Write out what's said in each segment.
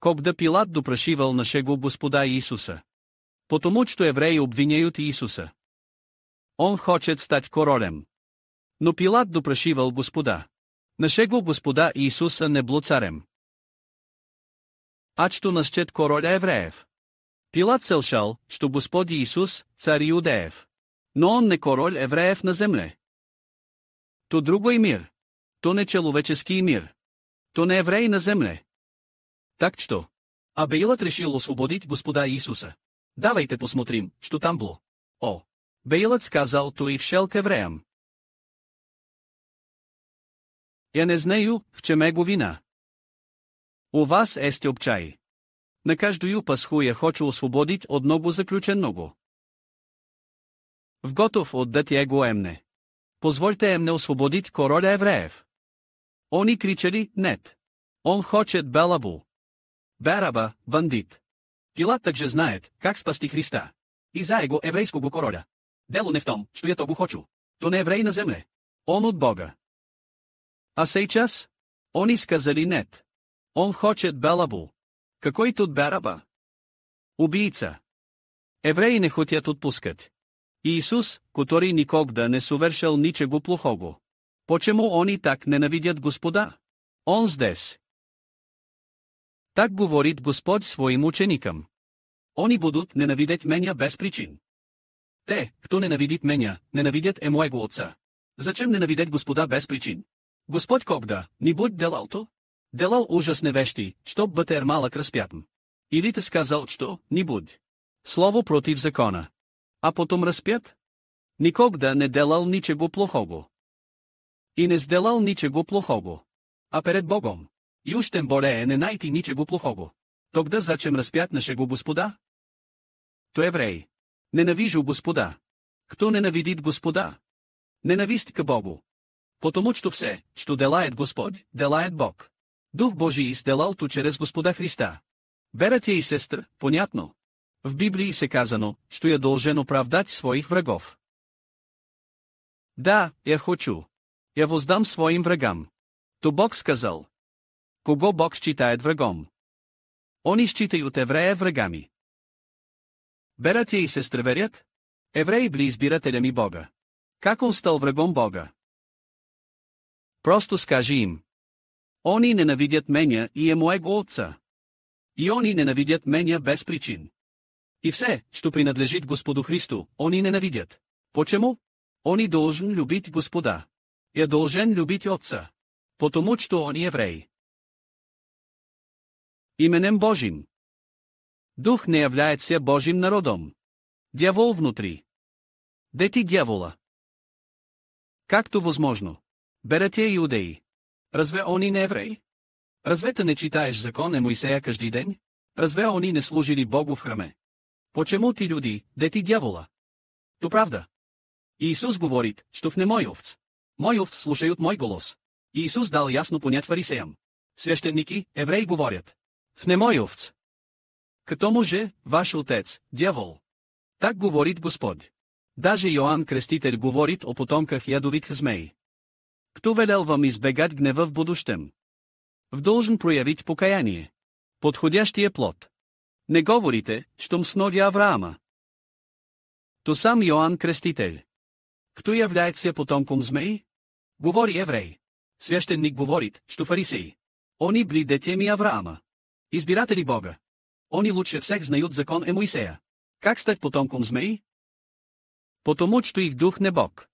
как да Пилат допрашивал нашего Господа Иисуса. Потому что евреи обвиняют Иисуса. Он хочет стать королем. Но Пилат допрашивал Господа. Нашего Господа Иисуса не был царем. А что насчет короля евреев? Пилат селшал, что Господ Иисус – царь иудеев. Но он не король евреев на земле. То другой мир. То не человеческий мир. То не евреи на земле. Так что? А Пилат решил освободить Господа Иисуса. Давайте посмотрим, что там было. О! Пилат сказал то и вшел к евреям. Я не знаю, в чем его вина. У вас есть обчай. На каждую Пасху я хочу освободить одного заключенного. В готов отдать его емне. Позвольте емне освободить короля евреев. Они кричали, нет. Он хочет Белабу. Бараба, бандит. Пилат также знает, как спасти Христа. И за его еврейского короля. Дело не в том, что я того хочу. То не еврей на земле. Он от Бога. А сейчас? Они сказали нет. Он хочет Белабу. Какой тут Бараба? Убийца. Евреи не хотят отпускать. Иисус, который никогда не совершил ничего плохого. Почему они так ненавидят Господа? Он здесь. Так говорит Господь своим ученикам. Они будут ненавидеть меня без причин. Те, кто ненавидит меня, ненавидят и моего Отца. Зачем ненавидеть Господа без причин? Господь когда-нибудь делал то? Делал ужасные вещи, чтоб бъде малък разпятен. Или ты сказал что-нибудь? Слово против закона. А потом разпят? Никогда не делал ничего плохого. И не сделал ничего плохого. А перед Богом? И уж тем более не найти ничего плохого. Тогда зачем разпят нашего Господа? То еврей. Ненавижу Господа. Кто ненавидит Господа? Ненавист к Богу. Потому что все, что делает Господь, делает Бог. Дух Божий сделал то через Господа Христа. Братья и сестры, понятно? В Библии се казано, что я должен оправдать своих врагов. Да, я хочу. Я воздам своим врагам. То Бог сказал. Кого Бог считает врагом? Они считают еврея врагами. Братья и сестры верят? Евреи были избирателями Бога. Как он стал врагом Бога? Просто скажи им. Они ненавидят меня и моего Отца. И они ненавидят меня без причин. И все, что принадлежит Господу Христу, они ненавидят. Почему? Они должен любить Господа. Я должен любить Отца. Потому что он еврей. Именем Божьим. Дух не является Божьим народом. Дьявол внутри. Дети дьявола. Как то возможно? Братья иудеи. Разве они не евреи? Разве ты не читаешь закон Моисея каждый день? Разве они не служили Богу в храме? Почему ти люди, дети дьявола? То правда. Иисус говорит, что в не мой овц. Мой овц слушают мой голос. Иисус дал ясно понять фарисеям. Священники, евреи говорят. В не мой овц. К тому же, ваш отец, дьявол. Так говорит Господь. Даже Йоанн Креститель говорит о потомках ядовитых змей. Кто велел вам избегать гнева в будущем? Должен проявить покаяние. Подходящия плод. Не говорите, что сноди Авраама. То сам Йоанн Креститель. Кто является потомком змей? Говори еврей. Священник говорит, что фарисеи. Они были детьми Авраама. Избиратели Бога. Они лучше всех знают закон Моисея. Как стать потомком змей? Потому что их дух не Бог.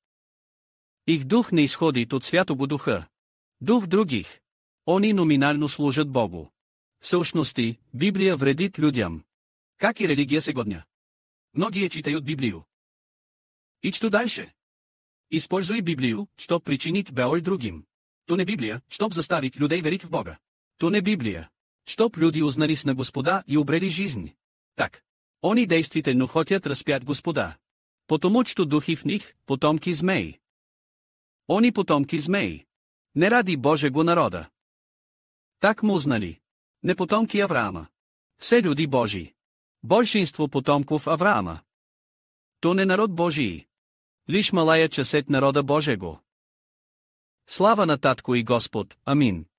Их дух не исходит от Святого Духа. Дух других. Они номинально служат Богу. В същности, Библия вредит людям. Как и религия сегодня. Многие читают Библию. И что дальше? Используй Библию, чтоб причинить боль другим. То не Библия, чтоб заставить людей верить в Бога. То не Библия, чтоб люди узнались на Господа и обрели жизнь. Так. Они действительно хотят разпять Господа. Потому что духи в них, потомки змей. Они потомки змей. Не ради Божьего народа. Так му знали. Не потомки Авраама. Все люди Божии. Большинство потомков Авраама. То не народ Божий. Лиш малая част народа Божего. Слава на Татко и Господ, амин.